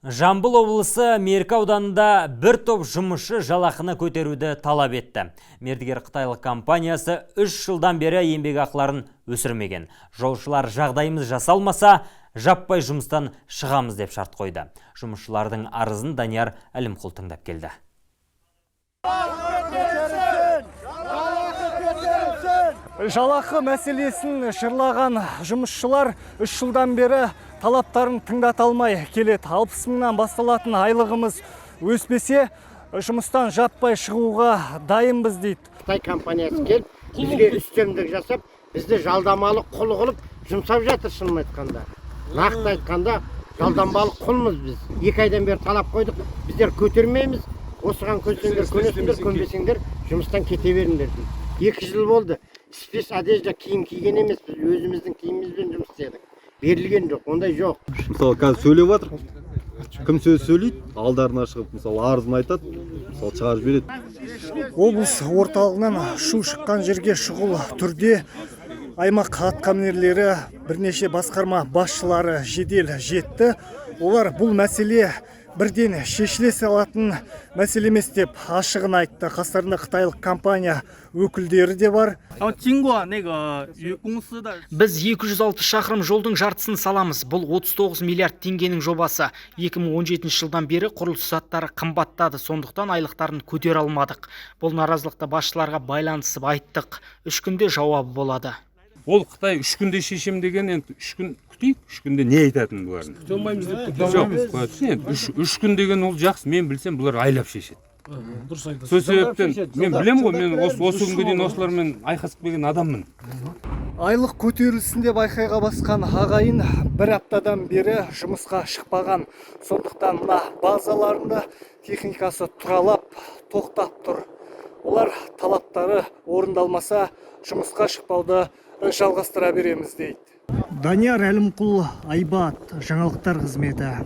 Жамбыл облысы Меркі ауданында бір топ жұмысшы жалақыны көтеруді талап етті. Мердігер қытайлық компаниясы 3 жылдан бері еңбек ақыларын өсірмеген. Жолшылар жағдайымыз жасалмаса, жаппай жұмыстан шығамыз деп шарт қойды. Жұмысшылардың арызын Данияр Әлімқұл тыңдап келді. Жалақы мәселесін шырлаған жұмысшылар 3 жылдан бері талаптарын тыңдата алмай келеді. 60 мыңнан басталатын айлығымыз өспесе, жұмыстан жаппай шығуға дайынбыз дейді. Қытай компаниясы келіп, бізге үстемдік жасап, бізді жалдамалы құл қылып жұмсап жатыр, шынын айтқанда. Нақты айтқанда, жалдамалы құлмыз біз. 2 айдан бері талап қойдық, біздер көтермейміз. Осыған көнсеңдер, көнесіңдер, көнбесеңдер, жұмыстан кете беріңдер дейді. 2 жыл болды. Спец одежда киім киген емес, біз өзіміздің киімімізбен жұмыс істедік. Берілген жоқ, ондай жоқ. Мысалы, қазір сөйлеп жатыр. Кім сөз сөйлейді, алдарына шығып, мысалы, арызын айтады, мысалы, шығарып береді. Облыс орталығынан шу шыққан жерге шұғыл түрде аймақ атқамінерлері, бірнеше басқарма басшылары жедел жетті. Олар бұл мәселе бірден шешіле салатын мәселе емес деп ашығын айтты. Қастарында қытайлық компания өкілдері де бар. Біз 206 шақырым жолдың жартысын саламыз. Бұл 39 миллиард теңгенің жобасы. 2017 жылдан бері құрылыс заттары қымбаттады, сондықтан айлықтарын көтере алмадық. Бұл наразылықты басшыларға байланысып айттық. 3 күнде жауабы болады. Ол Қытай 3 күнде шешем деген, енді 3 күн күтейік, 3 күнде не айтатын бұлардың? Күте алмаймыз деп күтеміз. 3 күн деген ол жақсы, мен білсем бұлар айлап шешеді. Сол себептен мен білем ғой, мен осы күнге дейін осылармен айқасып келген адаммын. Айлық көтерілсінде байқайға басқан ағайын 1 аптадан бері жұмысқа шықпаған. Сондықтан мына базаларында техникасы тұралап, тоқтап тұр. Олар талаптары орындалмаса, жұмысқа шықпауды жалғастыра береміз дейді. Данияр Әлімқұл, Айбат, жаңалықтар қызметі.